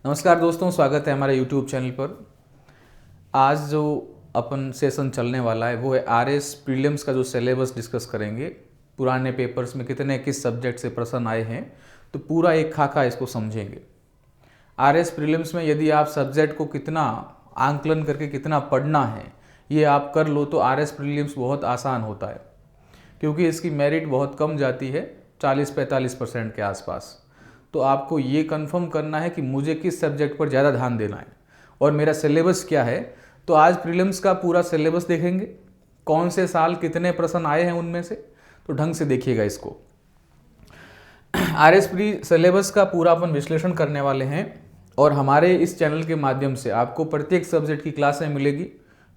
नमस्कार दोस्तों, स्वागत है हमारे YouTube चैनल पर। आज जो अपन सेशन चलने वाला है वो है आरएस प्रीलिम्स का जो सिलेबस डिस्कस करेंगे। पुराने पेपर्स में कितने किस सब्जेक्ट से प्रश्न आए हैं, तो पूरा एक खाका इसको समझेंगे। आरएस प्रीलिम्स में यदि आप सब्जेक्ट को कितना आंकलन करके कितना पढ़ना है ये आप कर लो तो आरएस प्रीलिम्स बहुत आसान होता है, क्योंकि इसकी मेरिट बहुत कम जाती है, 40-45% के आसपास। तो आपको ये कंफर्म करना है कि मुझे किस सब्जेक्ट पर ज़्यादा ध्यान देना है और मेरा सिलेबस क्या है। तो आज प्रीलिम्स का पूरा सिलेबस देखेंगे, कौन से साल कितने प्रश्न आए हैं उनमें से, तो ढंग से देखिएगा इसको। आरएस प्री सिलेबस का पूरा अपन विश्लेषण करने वाले हैं और हमारे इस चैनल के माध्यम से आपको प्रत्येक सब्जेक्ट की क्लासें मिलेगी।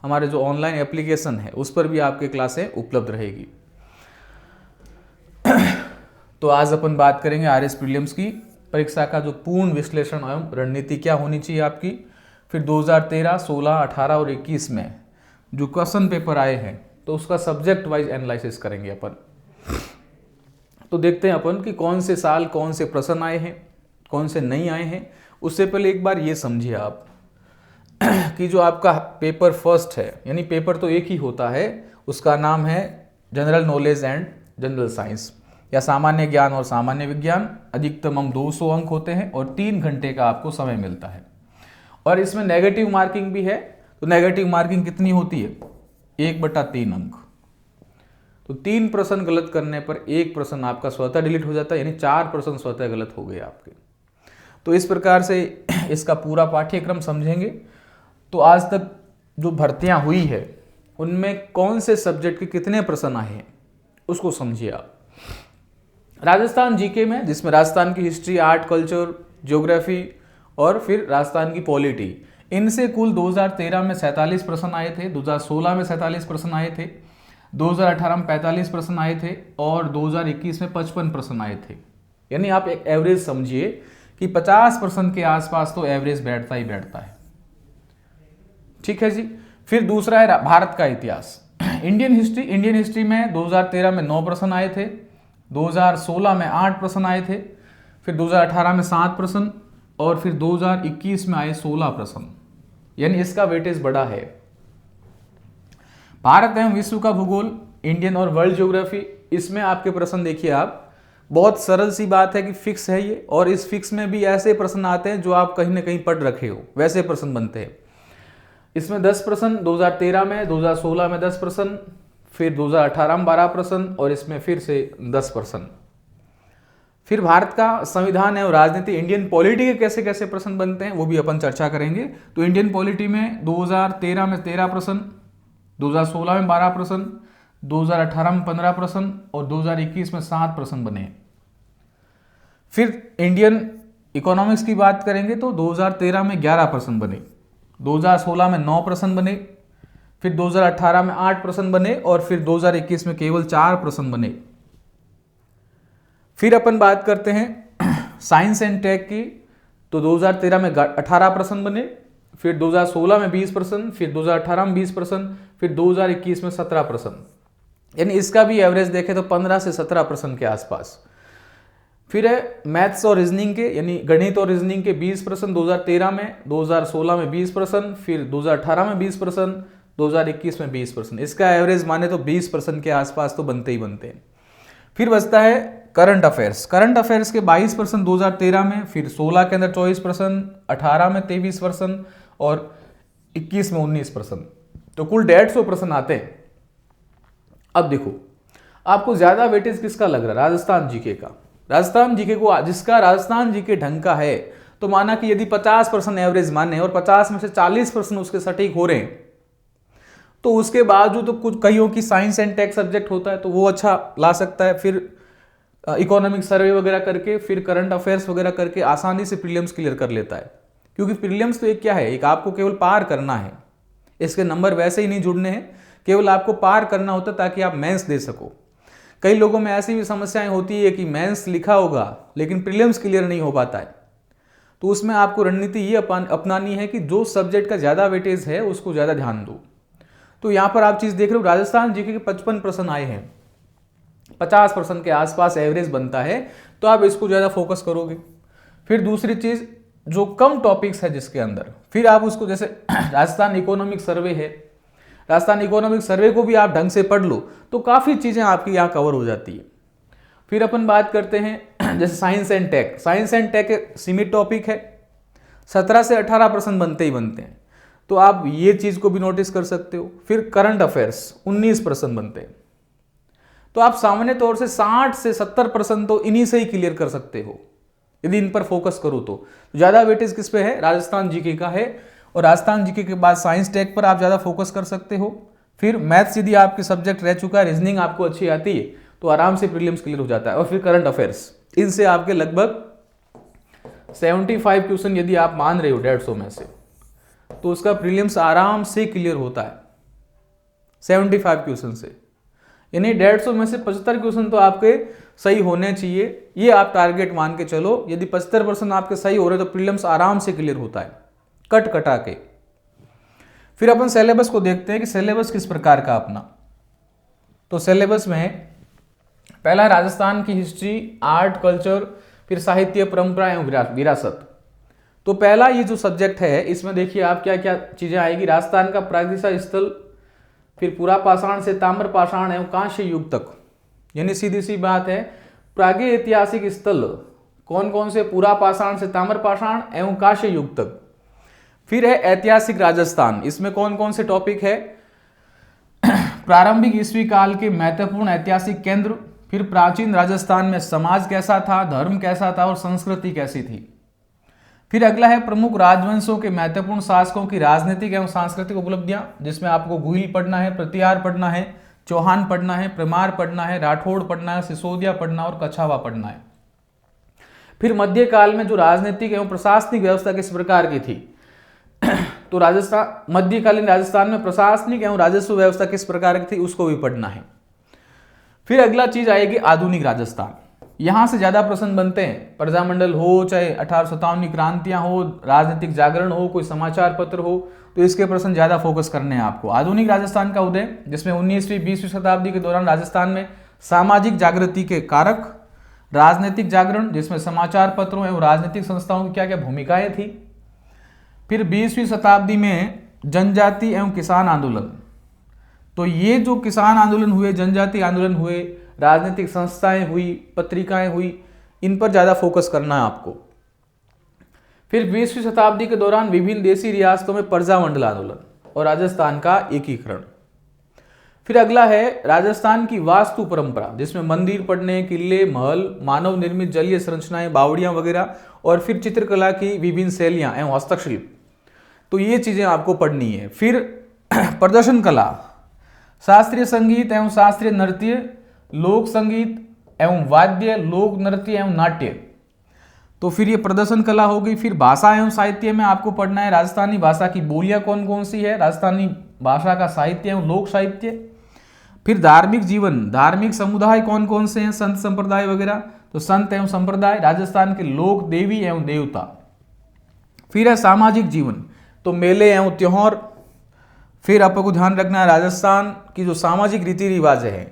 हमारे जो ऑनलाइन एप्लीकेशन है उस पर भी आपके क्लासें उपलब्ध रहेगी। तो आज अपन बात करेंगे आरएस प्रीलिम्स की परीक्षा का जो पूर्ण विश्लेषण एवं रणनीति क्या होनी चाहिए आपकी। फिर 2013, 16, 18 और 21 में जो क्वेश्चन पेपर आए हैं तो उसका सब्जेक्ट वाइज एनालिसिस करेंगे अपन। तो देखते हैं अपन कि कौन से साल कौन से प्रश्न आए हैं, कौन से नहीं आए हैं। उससे पहले एक बार ये समझिए आप कि जो आपका पेपर फर्स्ट है, यानी पेपर तो एक ही होता है, उसका नाम है general knowledge and general science या सामान्य ज्ञान और सामान्य विज्ञान। अधिकतम 200 अंक होते हैं और 3 घंटे का आपको समय मिलता है। और इसमें नेगेटिव मार्किंग भी है। तो नेगेटिव मार्किंग कितनी होती है? 1/3 अंक। तो 3 प्रश्न गलत करने पर 1 प्रश्न आपका स्वतः डिलीट हो जाता है, यानी 4 प्रश्न स्वतः गलत हो गए आपके। तो इस प्रकार से इसका पूरा पाठ्यक्रम समझेंगे। तो आज तक जो भर्तियां हुई है उनमें कौन से सब्जेक्ट के कितने प्रश्न आए हैं उसको समझिए आप। राजस्थान जीके में, जिसमें राजस्थान की हिस्ट्री, आर्ट, कल्चर, ज्योग्राफी और फिर राजस्थान की पॉलिटी, इनसे कुल 2013 में 47 प्रश्न आए थे, 2016 में 47 प्रश्न आए थे, 2018 में 45 प्रश्न आए थे और 2021 में 55 प्रश्न आए थे। यानी आप एक एवरेज समझिए कि 50 प्रश्न के आसपास तो एवरेज बैठता ही बैठता है। ठीक है जी। फिर दूसरा है भारत का इतिहास, इंडियन हिस्ट्री। इंडियन हिस्ट्री में 2013 में 9 प्रश्न आए थे, 2016 में 8 प्रश्न आए थे, फिर 2018 में 7 प्रश्न और फिर 2021 में आए 16 प्रश्न, यानी इसका वेटेज बड़ा है। भारत एवं विश्व का भूगोल, इंडियन और वर्ल्ड ज्योग्राफी, इसमें आपके प्रश्न देखिए आप, बहुत सरल सी बात है कि फिक्स है ये, और इस फिक्स में भी ऐसे प्रश्न आते हैं जो आप कहीं ना कहीं पढ़ रखे हो, वैसे प्रश्न बनते हैं। इसमें 10 प्रश्न 2013 में, 2016 में 10 प्रश्न, फिर 2018 में 12 प्रश्न और इसमें फिर से 10 प्रश्न। फिर भारत का संविधान है और राजनीति, इंडियन पॉलिटी के कैसे कैसे प्रश्न बनते हैं वो भी अपन चर्चा करेंगे। तो इंडियन पॉलिटी में 2013 में 13 प्रश्न, 2016 में 12 प्रश्न, 2018 में 15 प्रश्न और 2021 में 7 प्रश्न बने। फिर इंडियन इकोनॉमिक्स की बात करेंगे तो 2013 में 11 प्रश्न बने, 2016 में 9 प्रश्न बने, फिर 2018 में 8 प्रश्न बने और फिर 2021 में केवल 4 प्रश्न बने। फिर अपन बात करते हैं साइंस एंड टेक की, तो 2013 में 18 प्रश्न बने, फिर 2016 में 20 प्रश्न, फिर 2018 में 20 प्रश्न, फिर 2021 में 17 प्रश्न। यानी इसका भी एवरेज देखें तो 15 से 17 प्रश्न के आसपास। फिर है मैथ्स और रीजनिंग के, यानी गणित और रीजनिंग के 20 प्रश्न 2013 में, 2016 में 20 प्रश्न, फिर 2018 में 20 प्रश्न, 2021 में 20 प्रश्न। इसका एवरेज माने तो 20 प्रश्न के आसपास तो बनते ही बनते हैं। फिर बचता है करंट अफेयर्स। करंट अफेयर्स के 22 प्रश्न 2013 में, फिर 16 के अंदर 24 प्रश्न, 18 में 23 प्रश्न और 21 में 19 प्रश्न। तो कुल 150 प्रश्न आते हैं। अब देखो आपको ज्यादा वेटेज किसका लग रहा है? राजस्थान जीके का। राजस्थान जीके को, जिसका राजस्थान जीके ढंग का है, तो माना कि यदि 50 प्रश्न एवरेज माने और 50 में से 40 प्रश्न उसके सटीक हो रहे हैं, तो उसके बावजूद तो कुछ कईयों की साइंस एंड टेक सब्जेक्ट होता है तो वो अच्छा ला सकता है। फिर इकोनॉमिक सर्वे वगैरह करके, फिर करंट अफेयर्स वगैरह करके आसानी से प्रीलिम्स क्लियर कर लेता है। क्योंकि प्रीलिम्स तो एक क्या है, एक आपको केवल पार करना है, इसके नंबर वैसे ही नहीं जुड़ने हैं, केवल आपको पार करना होता है ताकि आप मेंस दे सको। कई लोगों में ऐसी भी समस्याएं होती है कि मेंस लिखा होगा लेकिन प्रीलिम्स क्लियर नहीं हो पाता है। तो उसमें आपको रणनीति ये अपनानी है कि जो सब्जेक्ट का ज़्यादा वेटेज है उसको ज़्यादा ध्यान दो। तो यहाँ पर आप चीज़ देख रहे हो, राजस्थान जीके के 55 प्रश्न आए हैं, 50% के आसपास एवरेज बनता है, तो आप इसको ज़्यादा फोकस करोगे। फिर दूसरी चीज़ जो कम टॉपिक्स है जिसके अंदर, फिर आप उसको जैसे राजस्थान इकोनॉमिक सर्वे है, राजस्थान इकोनॉमिक सर्वे को भी आप ढंग से पढ़ लो तो काफ़ी चीज़ें आपकी यहाँ कवर हो जाती है। फिर अपन बात करते हैं जैसे science and tech. Science and tech एक सीमित टॉपिक है, 17 से 18% बनते ही बनते हैं, तो आप ये चीज़ को भी नोटिस कर सकते हो। फिर करंट अफेयर्स 19% बनते हैं, तो आप सामान्य तौर से 60 से 70% तो इन्हीं से ही क्लियर कर सकते हो यदि इन पर फोकस करो तो। ज़्यादा वेटेज किस पे है? राजस्थान जीके का है, और राजस्थान जीके के बाद साइंस टेक पर आप ज़्यादा फोकस कर सकते हो। फिर मैथ्स यदि आपके सब्जेक्ट रह चुका है, रीजनिंग आपको अच्छी आती है, तो आराम से प्रीलिम्स क्लियर हो जाता है। और फिर करंट अफेयर्स, इनसे आपके लगभग 75 क्वेश्चन यदि आप मान रहे हो 150 में से, तो उसका प्रीलिम्स आराम से क्लियर होता है 75 क्वेश्चन से। यानी 150 में से 75 क्वेश्चन तो आपके सही होने चाहिए, ये आप टारगेट मान के चलो। यदि 75% आपके सही हो रहे तो प्रीलिम्स आराम से क्लियर होता है कट कटा के। फिर अपन सिलेबस को देखते हैं कि सिलेबस किस प्रकार का अपना। तो सिलेबस में पहला राजस्थान की हिस्ट्री, आर्ट, कल्चर, फिर साहित्य, परंपरा एवं विरासत। तो पहला ये जो सब्जेक्ट है इसमें देखिए आप क्या क्या चीजें आएगी। राजस्थान का प्रागैतिहासिक स्थल, फिर पुरा पाषाण से ताम्र पाषाण एवं कांस्य युग तक, यानी सीधी सी बात है प्रागैतिहासिक स्थल कौन कौन से? पुरा पाषाण से ताम्र पाषाण एवं कांस्य युग तक। फिर है ऐतिहासिक राजस्थान, इसमें कौन कौन से टॉपिक है? प्रारंभिक ईस्वी काल के महत्वपूर्ण ऐतिहासिक केंद्र, फिर प्राचीन राजस्थान में समाज कैसा था, धर्म कैसा था और संस्कृति कैसी थी। फिर अगला है प्रमुख राजवंशों के महत्वपूर्ण शासकों की राजनीतिक एवं सांस्कृतिक उपलब्धियां, जिसमें आपको गुहिल पढ़ना है, प्रतिहार पढ़ना है, चौहान पढ़ना है, परमार पढ़ना है, राठौड़ पढ़ना है, सिसोदिया पढ़ना और कछावा पढ़ना है। फिर मध्यकाल में जो राजनीतिक एवं प्रशासनिक व्यवस्था किस प्रकार की थी, तो राजस्थान मध्यकालीन राजस्थान में प्रशासनिक एवं राजस्व व्यवस्था किस प्रकार की थी उसको भी पढ़ना है। फिर अगला चीज आएगी आधुनिक राजस्थान। यहां से ज्यादा प्रश्न बनते हैं, प्रजामंडल हो, चाहे 1857 की क्रांतियां हो, राजनीतिक जागरण हो, कोई समाचार पत्र हो, तो इसके प्रश्न ज्यादा फोकस करने हैं आपको। आधुनिक राजस्थान का उदय, जिसमें 19वीं 20वीं शताब्दी के दौरान राजस्थान में सामाजिक जागृति के कारक, राजनीतिक जागरण जिसमें समाचार पत्रों एवं राजनीतिक संस्थाओं की क्या क्या भूमिकाएं थी। फिर 20वीं शताब्दी में जनजाति एवं किसान आंदोलन, तो ये जो किसान आंदोलन हुए, जनजाति आंदोलन हुए, राजनीतिक संस्थाएं हुई, पत्रिकाएं हुई, इन पर ज्यादा फोकस करना है आपको। फिर 20वीं शताब्दी के दौरान विभिन्न देशी रियासतों में प्रजामंडल आंदोलन और राजस्थान का एकीकरण। फिर अगला है राजस्थान की वास्तु परंपरा, जिसमें मंदिर पढ़ने, किले, महल, मानव निर्मित जलीय संरचनाएं, बावड़ियां वगैरह, और फिर चित्रकला की विभिन्न शैलियां एवं हस्तशिल्प, तो ये चीजें आपको पढ़नी है। फिर प्रदर्शन कला, शास्त्रीय संगीत एवं शास्त्रीय नृत्य, लोक संगीत एवं वाद्य, लोक नृत्य एवं नाट्य, तो फिर ये प्रदर्शन कला होगी। फिर भाषा एवं साहित्य में आपको पढ़ना है राजस्थानी भाषा की बोलियां कौन कौन सी है, राजस्थानी भाषा का साहित्य एवं लोक साहित्य। फिर धार्मिक जीवन, धार्मिक समुदाय कौन कौन से हैं, संत संप्रदाय वगैरह, तो संत एवं संप्रदाय, राजस्थान के लोक, देवी एवं देवता। फिर है सामाजिक जीवन, तो मेले एवं त्योहार। फिर आपको ध्यान रखना है राजस्थान की जो सामाजिक रीति रिवाज है,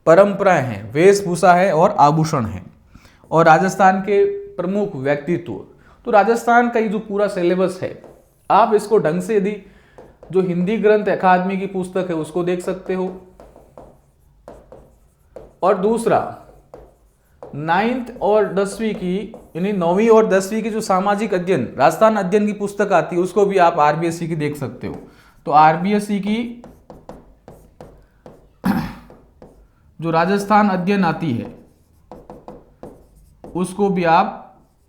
परंपराएं हैं, वेशभूषा है और आभूषण है, और राजस्थान के प्रमुख व्यक्तित्व। तो राजस्थान का ये जो पूरा सिलेबस है, आप इसको ढंग से यदि जो हिंदी ग्रंथ अकादमी की पुस्तक है उसको देख सकते हो, और दूसरा 9th और 10वीं की, यानी 9वीं और 10वीं की जो सामाजिक अध्ययन, राजस्थान अध्ययन की पुस्तक आती है, उसको भी आप आरबीएससी की देख सकते हो। तो आरबीएससी की जो राजस्थान अध्ययन आती है उसको भी आप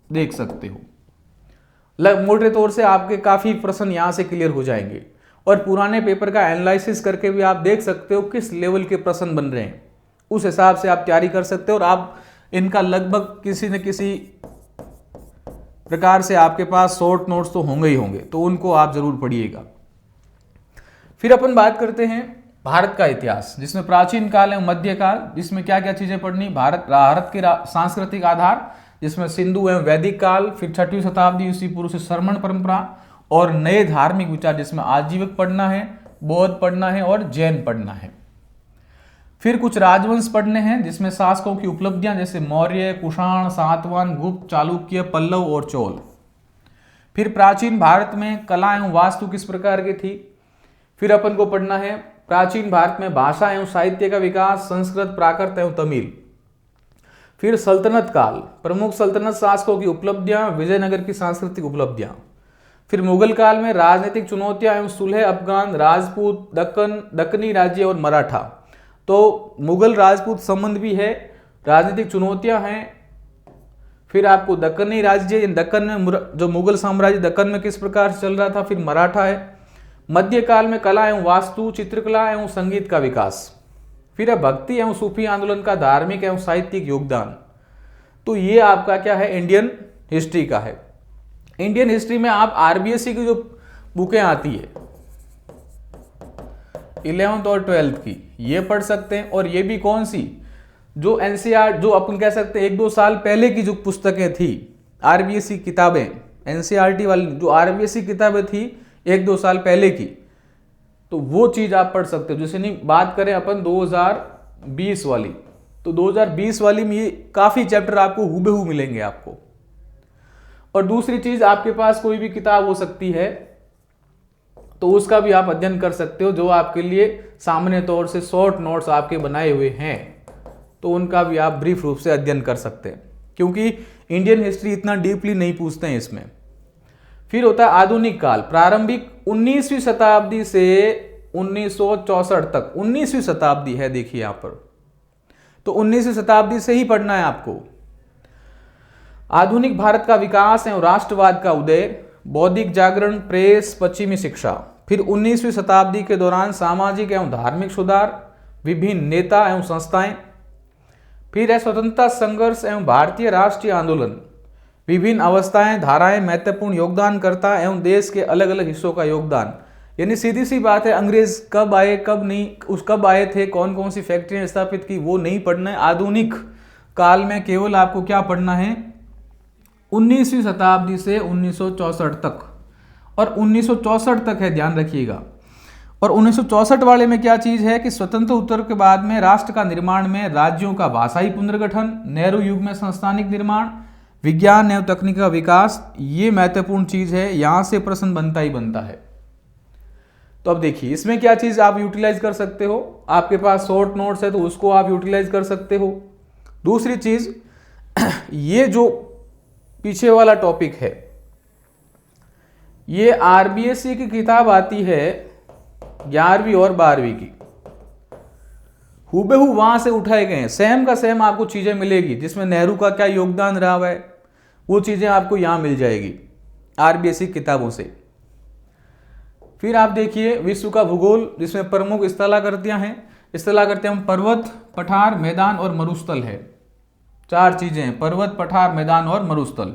देख सकते हो। मोटे तौर से आपके काफी प्रश्न यहां से क्लियर हो जाएंगे, और पुराने पेपर का एनालिसिस करके भी आप देख सकते हो किस लेवल के प्रश्न बन रहे हैं, उस हिसाब से आप तैयारी कर सकते हो। और आप इनका लगभग किसी न किसी प्रकार से आपके पास शॉर्ट नोट्स तो होंगे ही होंगे, तो उनको आप जरूर पढ़िएगा। फिर अपन बात करते हैं भारत का इतिहास, जिसमें प्राचीन काल एवं मध्यकाल, जिसमें क्या क्या चीजें पढ़नी। भारत के सांस्कृतिक आधार, जिसमें सिंधु एवं वैदिक काल, फिर 6वीं शताब्दी ईस्वी पूर्व से श्रमण परंपरा, और नए धार्मिक विचार, जिसमें आजीविक पढ़ना है, बौद्ध पढ़ना है और जैन पढ़ना है। फिर कुछ राजवंश पढ़ने हैं, जिसमें शासकों की उपलब्धियां, जैसे मौर्य, कुषाण, सातवाहन, गुप्त, चालुक्य, पल्लव और चोल। फिर प्राचीन भारत में कला एवं वास्तु किस प्रकार की थी। फिर अपन को पढ़ना है प्राचीन भारत में भाषा एवं साहित्य का विकास, संस्कृत, प्राकृत एवं तमिल। फिर सल्तनत काल, प्रमुख सल्तनत शासकों की उपलब्धियां, विजयनगर की सांस्कृतिक उपलब्धियां। फिर मुगल काल में राजनीतिक चुनौतियां एवं सुलह, अफगान, राजपूत, दक्कनी राज्य और मराठा। तो मुगल राजपूत संबंध भी है, राजनीतिक चुनौतियां हैं। फिर आपको दक्कनी राज्य, दक्कन में जो मुगल साम्राज्य दक्कन में किस प्रकार से चल रहा था। फिर मराठा है। मध्यकाल में कला एवं वास्तु, चित्रकला एवं संगीत का विकास। फिर है भक्ति एवं सूफी आंदोलन का धार्मिक एवं साहित्यिक योगदान। तो ये आपका क्या है, इंडियन हिस्ट्री का है। इंडियन हिस्ट्री में आप आरबीएससी की जो बुकें आती है 11th और 12th की, ये पढ़ सकते हैं। और ये भी कौन सी, जो एनसीईआरटी, जो अपन कह सकते हैं 1-2 साल पहले की जो पुस्तकें थी, आरबीएससी किताबें, एनसीईआरटी वाली जो आरबीएससी किताबें थी 1-2 साल पहले की, तो वो चीज आप पढ़ सकते हो। जैसे नहीं बात करें अपन 2020 वाली, तो 2020 वाली में ये काफी चैप्टर आपको हूबहू मिलेंगे आपको। और दूसरी चीज, आपके पास कोई भी किताब हो सकती है तो उसका भी आप अध्ययन कर सकते हो, जो आपके लिए सामान्य तौर से शॉर्ट नोट्स आपके बनाए हुए हैं, तो उनका भी आप ब्रीफ रूप से अध्ययन कर सकते हैं, क्योंकि इंडियन हिस्ट्री इतना डीपली नहीं पूछते हैं इसमें। फिर होता है आधुनिक काल, प्रारंभिक 19वीं शताब्दी से 1964 तक। 19वीं शताब्दी है, देखिए यहां पर, तो 19वीं शताब्दी से ही पढ़ना है आपको। आधुनिक भारत का विकास एवं राष्ट्रवाद का उदय, बौद्धिक जागरण, प्रेस, पश्चिमी शिक्षा। फिर 19वीं शताब्दी के दौरान सामाजिक एवं धार्मिक सुधार, विभिन्न नेता एवं संस्थाएं। फिर है स्वतंत्रता संघर्ष एवं भारतीय राष्ट्रीय आंदोलन, विभिन्न अवस्थाएं, धाराएं, महत्वपूर्ण योगदानकर्ता एवं देश के अलग अलग हिस्सों का योगदान। यानी सीधी सी बात है, अंग्रेज कब आए, कब नहीं, कब आए थे, कौन कौन सी फैक्ट्रियां स्थापित की, वो नहीं पढ़ना है। आधुनिक काल में केवल आपको क्या पढ़ना है, 19वीं शताब्दी से 1964 तक। और 1964 तक है, ध्यान रखिएगा। और 1964 वाले में क्या चीज है कि स्वतंत्र उत्तर के बाद में राष्ट्र का निर्माण में राज्यों का भाषाई पुनर्गठन, नेहरू युग में संस्थानिक निर्माण, विज्ञान एवं तकनीक का विकास, ये महत्वपूर्ण चीज है, यहां से प्रश्न बनता ही बनता है। तो अब देखिए इसमें क्या चीज आप यूटिलाइज कर सकते हो, आपके पास शॉर्ट नोट्स है तो उसको आप यूटिलाइज कर सकते हो। दूसरी चीज, ये जो पीछे वाला टॉपिक है, ये आरबीएससी की किताब आती है 11वीं और 12वीं की, हूबहू वहां से उठाए गए हैं, सेम का सेम आपको चीजें मिलेगी, जिसमें नेहरू का क्या योगदान रहा है वो चीजें आपको यहां मिल जाएगी आरबीएससी किताबों से। फिर आप देखिए विश्व का भूगोल, जिसमें प्रमुख स्थलाकृतियां हैं। स्थलाकृतियां में पर्वत, पठार, मैदान और मरुस्थल है। 4 चीजें हैं, पर्वत, पठार, मैदान और मरुस्थल।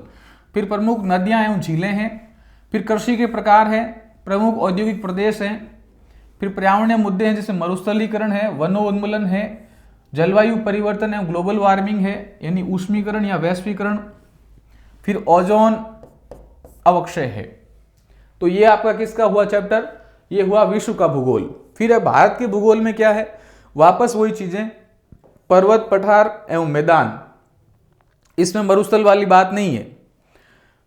फिर प्रमुख नदियां एवं झीलें हैं। फिर कृषि के प्रकार है, प्रमुख औद्योगिक प्रदेश हैं। फिर पर्यावरणीय मुद्दे हैं, जैसे मरुस्थलीकरण है, वनोन्मूलन है, जलवायु परिवर्तन एवं ग्लोबल वार्मिंग है, यानी ऊष्मीकरण या वैश्वीकरण। फिर ओजोन अवक्षय है। तो ये आपका किसका हुआ चैप्टर, ये हुआ विश्व का भूगोल। फिर भारत के भूगोल में क्या है, वापस वही चीजें, पर्वत, पठार एवं मैदान, इसमें मरुस्थल वाली बात नहीं है।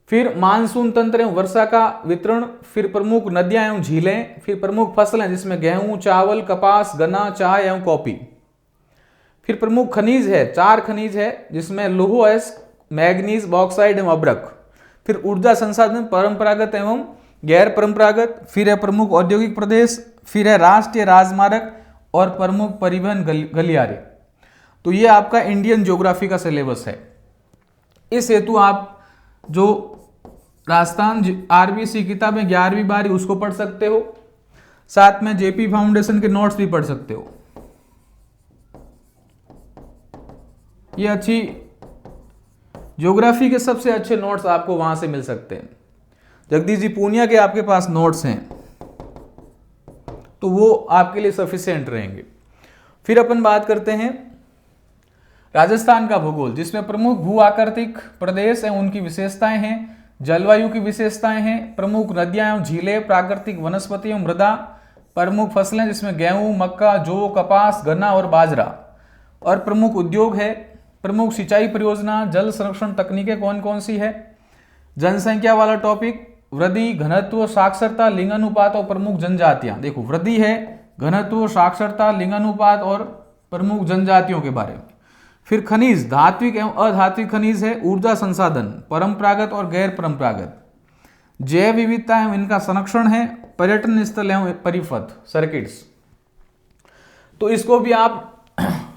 फिर मानसून तंत्र एवं वर्षा का वितरण, फिर प्रमुख नदियां एवं झीलें, फिर प्रमुख फसलें जिसमें गेहूं, चावल, कपास, गन्ना, चाय एवं कॉफी। फिर प्रमुख खनिज है, 4 खनिज है, जिसमें लौह अयस्क, मैग्नीज, बॉक्साइड एवं अभ्रक। फिर ऊर्जा संसाधन, परंपरागत एवं गैर परंपरागत। फिर है प्रमुख औद्योगिक प्रदेश, फिर है राष्ट्रीय राजमार्ग और प्रमुख परिवहन गलियारे। तो ये आपका इंडियन ज्योग्राफी का सिलेबस है। इस हेतु आप जो राजस्थान आरबीएससी किताबें 11वीं 12वीं उसको पढ़ सकते हो, साथ में जेपी फाउंडेशन के नोट्स भी पढ़ सकते हो। ये अच्छी ज्योग्राफी के सबसे अच्छे नोट्स आपको वहां से मिल सकते हैं। जगदीश जी पूनिया के आपके पास नोट्स हैं तो वो आपके लिए सफिशिएंट रहेंगे। फिर अपन बात करते हैं राजस्थान का भूगोल, जिसमें प्रमुख भू आकृतिक प्रदेश एवं उनकी विशेषताएं हैं, जलवायु की विशेषताएं हैं, प्रमुख नदियां एवं झीलें, प्राकृतिक वनस्पति एवं मृदा, प्रमुख फसलें जिसमें गेहूं, मक्का, जौ, कपास, गन्ना और बाजरा, और प्रमुख उद्योग है, प्रमुख सिंचाई परियोजना, जल संरक्षण तकनीकें कौन कौन सी है, जनसंख्या वाला टॉपिक, वृद्धि, घनत्व, साक्षरता, लिंगानुपात और प्रमुख जनजातियां। देखो वृद्धि है, घनत्व, साक्षरता, लिंगानुपात और प्रमुख जनजातियों के बारे में। फिर खनिज, धात्विक एवं अधात्विक खनिज है, ऊर्जा संसाधन, परंपरागत और गैर परंपरागत, जैव विविधता एवं इनका संरक्षण है, पर्यटन स्थल एवं परिपथ, सर्किट्स। तो इसको भी आप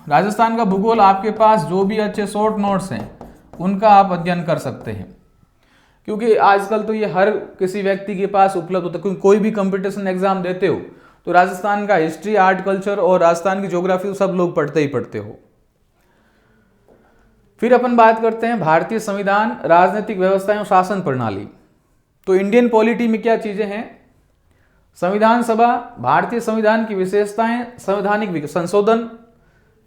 राजस्थान का भूगोल आपके पास जो भी अच्छे शॉर्ट नोट्स हैं उनका आप अध्ययन कर सकते हैं, क्योंकि आजकल तो ये हर किसी व्यक्ति के पास उपलब्ध होता है। क्योंकि कोई भी कंपटीशन एग्जाम देते हो तो राजस्थान का हिस्ट्री, आर्ट, कल्चर और राजस्थान की ज्योग्राफी सब लोग पढ़ते ही पढ़ते हो। फिर अपन बात करते हैं भारतीय संविधान, राजनीतिक व्यवस्था एवं शासन प्रणाली। तो इंडियन पॉलिटी में क्या चीजें हैं? संविधान सभा, भारतीय संविधान की विशेषताएं, संवैधानिक संशोधन,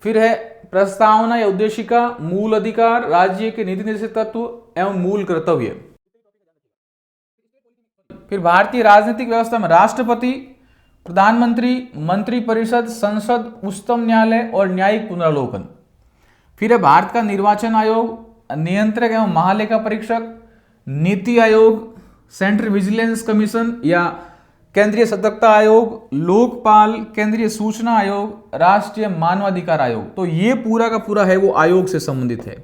फिर है प्रस्तावना या उद्देशिका, मूल अधिकार, राज्य के नीति निर्देशित तत्व एवं मूल कर्तव्य। फिर भारतीय राजनीतिक व्यवस्था में राष्ट्रपति, प्रधानमंत्री, मंत्रिपरिषद, संसद, उच्चतम न्यायालय और न्यायिक पुनरावलोकन। फिर है भारत का निर्वाचन आयोग, नियंत्रक एवं महालेखा परीक्षक, NITI Aayog, central vigilance commission या केंद्रीय सतर्कता आयोग, लोकपाल, केंद्रीय सूचना आयोग, राष्ट्रीय मानवाधिकार आयोग। तो ये पूरा का पूरा है वो आयोग से संबंधित है।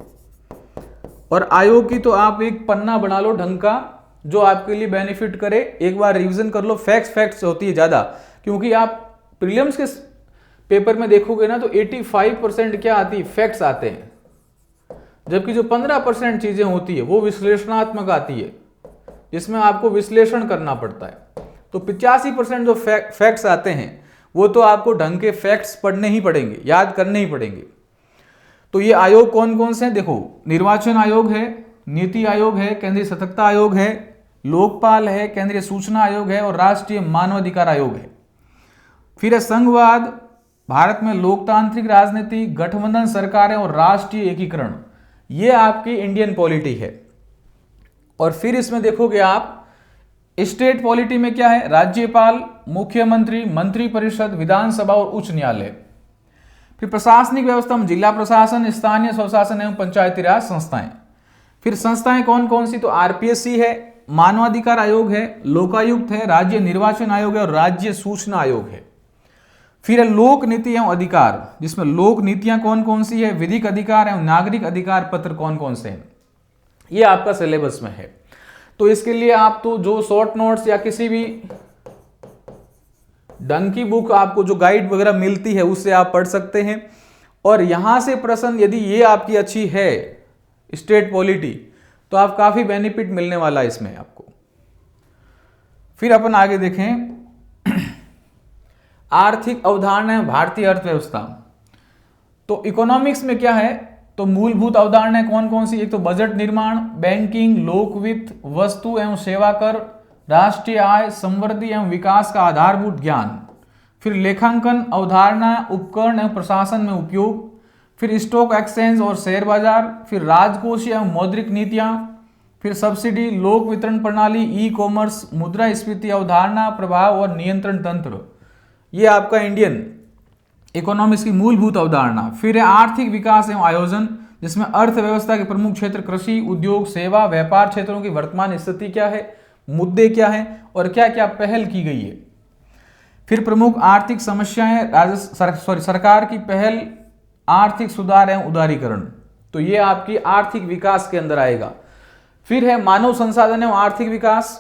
और आयोग की तो आप एक पन्ना बना लो ढंग का, जो आपके लिए बेनिफिट करे। एक बार रिवीजन कर लो, फैक्ट्स होती है ज्यादा, क्योंकि आप प्रीलिम्स के पेपर में देखोगे ना तो 85% क्या आती है? फैक्ट्स आते हैं, जबकि जो 15% चीजें होती है वो विश्लेषणात्मक आती है, जिसमें आपको विश्लेषण करना पड़ता है। तो 85% जो फैक्ट्स आते हैं वो तो आपको ढंग के फैक्ट्स पढ़ने ही पड़ेंगे, याद करने ही पड़ेंगे। तो ये आयोग कौन कौन से हैं? देखो, निर्वाचन आयोग है, नीति आयोग है, केंद्रीय सतर्कता आयोग है, लोकपाल है, केंद्रीय सूचना आयोग है और राष्ट्रीय मानवाधिकार आयोग है। फिर है संघवाद, भारत में लोकतांत्रिक राजनीति, गठबंधन सरकारें और राष्ट्रीय एकीकरण। ये आपकी इंडियन पॉलिटी है। और फिर इसमें देखोगे आप स्टेट पॉलिटी में क्या है? राज्यपाल, मुख्यमंत्री, मंत्रिपरिषद, विधानसभा और उच्च न्यायालय। फिर प्रशासनिक व्यवस्था में जिला प्रशासन, स्थानीय स्वशासन एवं पंचायती राज संस्थाएं। फिर संस्थाएं कौन कौन सी? तो आरपीएससी है, मानवाधिकार आयोग है, लोकायुक्त है, राज्य निर्वाचन आयोग है और राज्य सूचना आयोग है। फिर है लोक नीति एवं अधिकार, जिसमें लोक नीतियां कौन कौन सी है, विधिक अधिकार एवं नागरिक अधिकार पत्र कौन कौन से हैं, ये आपका सिलेबस में है। तो इसके लिए आप तो जो शॉर्ट नोट्स या किसी भी ढंग की बुक आपको जो गाइड वगैरह मिलती है उससे आप पढ़ सकते हैं। और यहां से प्रश्न यदि ये आपकी अच्छी है स्टेट पॉलिटी, तो आप काफी बेनिफिट मिलने वाला है इसमें आपको। फिर अपन आगे देखें आर्थिक अवधारणा, भारतीय अर्थव्यवस्था। तो इकोनॉमिक्स में क्या है? तो मूलभूत अवधारणाएं कौन कौन सी? एक तो बजट निर्माण, बैंकिंग, लोक वित्त, वस्तु एवं सेवा कर, राष्ट्रीय आय, समृद्धि एवं विकास का आधारभूत ज्ञान। फिर लेखांकन अवधारणा, उपकरण एवं प्रशासन में उपयोग। फिर स्टॉक एक्सचेंज और शेयर बाजार। फिर राजकोषीय एवं मौद्रिक नीतियां। फिर सब्सिडी, लोक वितरण प्रणाली, ई कॉमर्स, मुद्रास्फीति अवधारणा, प्रभाव और नियंत्रण तंत्र। ये आपका इंडियन इकोनॉमिक्स की मूलभूत अवधारणा। फिर है आर्थिक विकास एवं आयोजन, जिसमें अर्थव्यवस्था के प्रमुख क्षेत्र कृषि, उद्योग, सेवा, व्यापार क्षेत्रों की वर्तमान स्थिति क्या है, मुद्दे क्या है और क्या क्या पहल की गई है। फिर प्रमुख आर्थिक समस्याएं, सरकार की पहल, आर्थिक सुधार एवं उदारीकरण। तो ये आपकी आर्थिक विकास के अंदर आएगा। फिर है मानव संसाधन एवं आर्थिक विकास,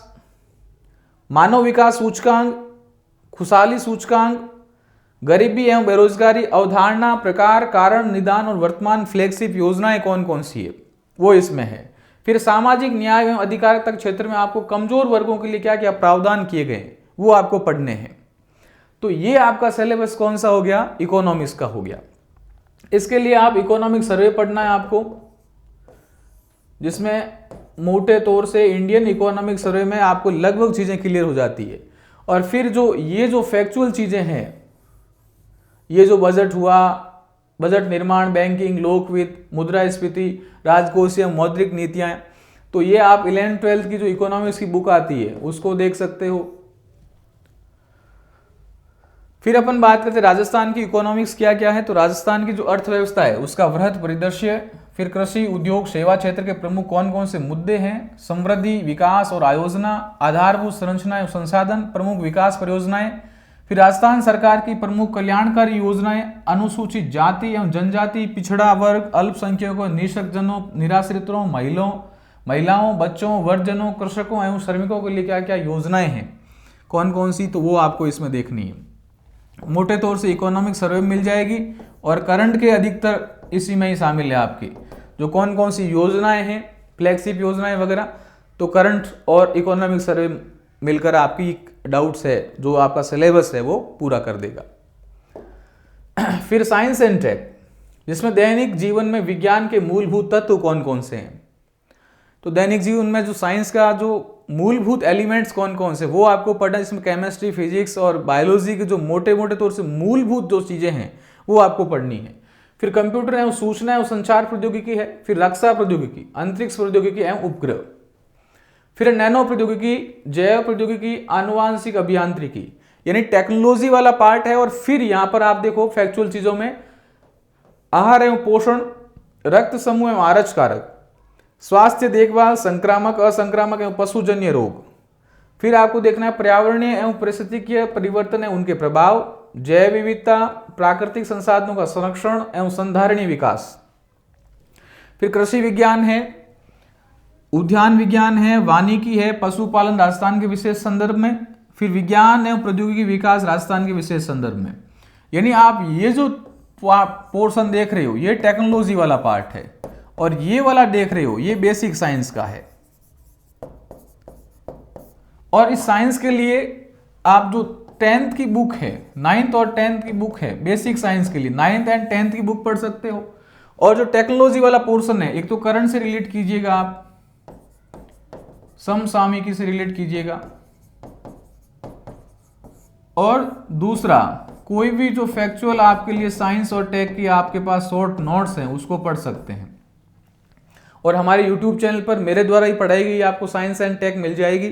मानव विकास सूचकांक, खुशहाली सूचकांक, गरीबी एवं बेरोजगारी अवधारणा, प्रकार, कारण, निदान और वर्तमान फ्लैगशिप योजनाएं कौन कौन सी है वो इसमें है। फिर सामाजिक न्याय एवं अधिकारिता क्षेत्र में आपको कमजोर वर्गों के लिए क्या क्या प्रावधान किए गए वो आपको पढ़ने हैं। तो ये आपका सिलेबस कौन सा हो गया? इकोनॉमिक्स का हो गया। इसके लिए आप इकोनॉमिक सर्वे पढ़ना है आपको, जिसमें मोटे तौर से इंडियन इकोनॉमिक सर्वे में आपको लगभग चीजें क्लियर हो जाती है। और फिर जो फैक्चुअल चीजें हैं, ये जो बजट हुआ, बजट निर्माण, बैंकिंग, लोक वित्त, मुद्रास्फीति, राजकोषीय मौद्रिक नीतियां, तो ये आप 11th-12th की जो इकोनॉमिक्स की बुक आती है उसको देख सकते हो। फिर अपन बात करते हैं राजस्थान की इकोनॉमिक्स क्या क्या है। तो राजस्थान की जो अर्थव्यवस्था है उसका वृहत परिदृश्य, फिर कृषि, उद्योग, सेवा क्षेत्र के प्रमुख कौन कौन से मुद्दे हैं, समृद्धि, विकास और आयोजना, आधारभूत संरचना एवं संसाधन, प्रमुख विकास परियोजनाएं, फिर राजस्थान सरकार की प्रमुख कल्याणकारी योजनाएं, अनुसूचित जाति एवं जनजाति, पिछड़ा वर्ग, अल्पसंख्यकों, निःशक्तजनों, निराश्रितों, महिलाओं, बच्चों, वर्गजनों, कृषकों एवं श्रमिकों के लिए क्या क्या योजनाएं हैं, कौन कौन सी, तो वो आपको इसमें देखनी है। मोटे तौर से इकोनॉमिक सर्वे मिल जाएगी और करंट के अधिकतर इसी में ही शामिल है आपकी, जो कौन कौन सी योजनाएं हैं, फ्लैगशिप योजनाएं वगैरह, तो करंट और इकोनॉमिक सर्वे मिलकर आपकी डाउट्स है जो आपका सिलेबस है वो पूरा कर देगा। फिर साइंस एंड टेक, जिसमें दैनिक जीवन में विज्ञान के मूलभूत तत्व कौन कौन से हैं, तो दैनिक जीवन में जो साइंस का जो मूलभूत एलिमेंट्स कौन कौन से वो आपको पढ़ना, जिसमें केमिस्ट्री, फिजिक्स और बायोलॉजी के जो मोटे मोटे तौर से मूलभूत जो चीजें हैं वो आपको पढ़नी है। फिर कंप्यूटर एवं सूचना एवं संचार प्रौद्योगिकी है, फिर रक्षा प्रौद्योगिकी, अंतरिक्ष प्रौद्योगिकी एवं उपग्रह, फिर नैनो प्रौद्योगिकी, जैव प्रौद्योगिकी, आनुवांशिक अभियांत्रिकी, यानी टेक्नोलॉजी वाला पार्ट है। और फिर यहां पर आप देखो फैक्चुअल चीजों में आहार एवं पोषण, रक्त समूह एवं आरच कारक, स्वास्थ्य देखभाल, संक्रामक, असंक्रामक एवं पशुजन्य रोग। फिर आपको देखना है पर्यावरणीय एवं पारिस्थितिकीय परिवर्तन एवं उनके प्रभाव, जैव विविधता, प्राकृतिक संसाधनों का संरक्षण एवं संधारणीय विकास। फिर कृषि विज्ञान है, उद्यान विज्ञान है, वानिकी है, पशुपालन राजस्थान के विशेष संदर्भ में, फिर विज्ञान एवं प्रौद्योगिकी विकास राजस्थान के विशेष संदर्भ में। यानी आप ये जो पोर्शन देख रहे हो ये टेक्नोलॉजी वाला पार्ट है, और ये वाला देख रहे हो ये बेसिक साइंस का है। और इस साइंस के लिए आप जो 10th की बुक है, 9th और 10th की बुक है बेसिक साइंस के लिए, 9th एंड 10th की बुक पढ़ सकते हो। और जो टेक्नोलॉजी वाला पोर्शन है, एक तो करंट से रिलेट कीजिएगा, आप समसामयिकी से रिलेट कीजिएगा, और दूसरा कोई भी जो फैक्चुअल आपके लिए साइंस और टेक की आपके पास शॉर्ट नोट्स हैं उसको पढ़ सकते हैं। और हमारे YouTube चैनल पर मेरे द्वारा ही पढ़ाई गई आपको साइंस एंड टेक मिल जाएगी।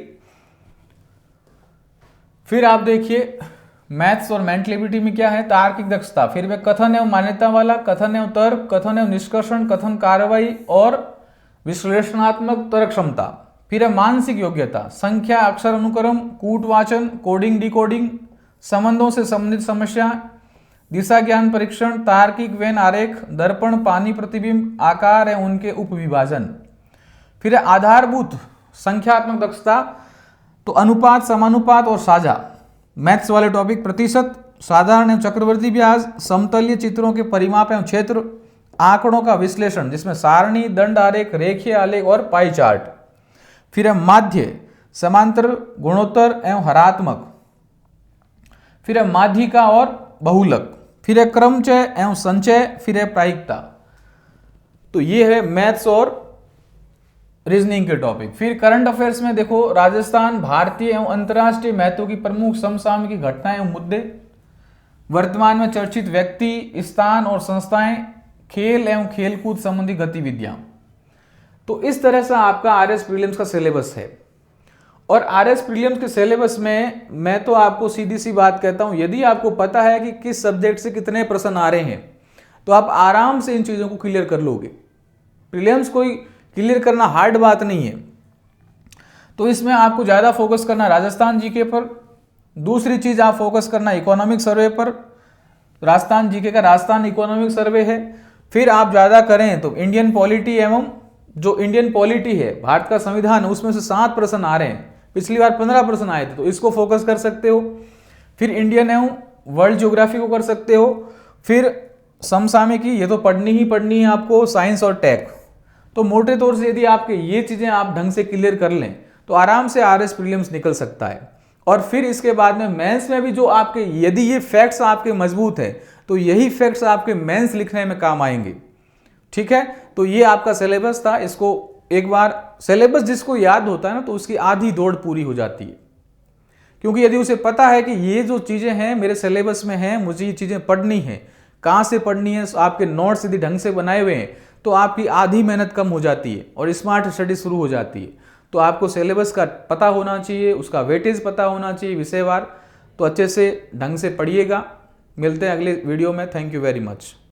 फिर आप देखिए मैथ्स और मेंटलिबिलिटी में क्या है, तार्किक दक्षता, फिर वे कथन एवं मान्यता वाला, कथन एवं तर्क, कथन एवं निष्कर्षण, कथन कार्रवाई और विश्लेषणात्मक तर्क क्षमता। फिर है मानसिक योग्यता, संख्या, अक्षर अनुक्रम, कूटवाचन, कोडिंग, डिकोडिंग, संबंधों से संबंधित समस्या, दिशा ज्ञान परीक्षण, तार्किक वेन आरेख, दर्पण, पानी प्रतिबिंब, आकार एवं उनके उपविभाजन। फिर है आधारभूत संख्यात्मक दक्षता, तो अनुपात, समानुपात और साझा, मैथ्स वाले टॉपिक, प्रतिशत, साधारण एवं चक्रवर्ती ब्याज, समतलीय चित्रों के परिमाप एवं क्षेत्र, आंकड़ों का विश्लेषण जिसमें सारणी, दंड आरेख, रेखीय आलेख और पाई चार्ट। फिर है माध्य, समांतर, गुणोत्तर एवं हरात्मक। फिर है माध्यिका और बहुलक। फिर है क्रमचय एवं संचय। फिर है प्रायिकता। तो ये है मैथ्स और रीजनिंग के टॉपिक। फिर करंट अफेयर्स में देखो राजस्थान, भारतीय एवं अंतर्राष्ट्रीय महत्व की प्रमुख समसामयिक घटनाएं एवं मुद्दे, वर्तमान में चर्चित व्यक्ति, स्थान और संस्थाएं, खेल एवं खेलकूद संबंधी गतिविधियां। तो इस तरह से आपका आरएस प्रीलिम्स का सिलेबस है। और आरएस प्रीलिम्स के सिलेबस में मैं तो आपको सीधी सी बात कहता हूं, यदि आपको पता है कि किस सब्जेक्ट से कितने प्रश्न आ रहे हैं तो आप आराम से इन चीजों को क्लियर कर लोगे। प्रीलिम्स कोई क्लियर करना हार्ड बात नहीं है। तो इसमें आपको ज्यादा फोकस करना राजस्थान जीके पर, दूसरी चीज आप फोकस करना इकोनॉमिक सर्वे पर। राजस्थान जीके का राजस्थान इकोनॉमिक सर्वे है। फिर आप ज्यादा करें तो इंडियन पॉलिटी एवं जो इंडियन पॉलिटी है, भारत का संविधान, उसमें से 7 प्रश्न आ रहे हैं। पिछली बार 15 प्रश्न आए थे, तो इसको फोकस कर सकते हो। फिर इंडियन एवं वर्ल्ड ज्योग्राफी को कर सकते हो। फिर समसामयिकी, ये तो पढ़नी ही पढ़नी है आपको, साइंस और टेक। तो मोटे तौर से यदि आपके ये चीजें आप ढंग से क्लियर कर लें तो आराम से आरएस प्रीलिम्स निकल सकता है। और फिर इसके बाद में मेंस में भी जो आपके, यदि ये फैक्ट्स आपके मजबूत है तो यही फैक्ट्स आपके मेंस लिखने में काम आएंगे। ठीक है, तो ये आपका सिलेबस था। इसको एक बार सिलेबस जिसको याद होता है ना, तो उसकी आधी दौड़ पूरी हो जाती है। क्योंकि यदि उसे पता है कि ये जो चीजें हैं मेरे सिलेबस में हैं, मुझे ये चीजें पढ़नी है, कहां से पढ़नी है, आपके नोट्स यदि ढंग से बनाए हुए हैं तो आपकी आधी मेहनत कम हो जाती है और स्मार्ट स्टडी शुरू हो जाती है। तो आपको सिलेबस का पता होना चाहिए, उसका वेटेज पता होना चाहिए विषयवार। तो अच्छे से ढंग से पढ़िएगा। मिलते हैं अगले वीडियो में। Thank you very much.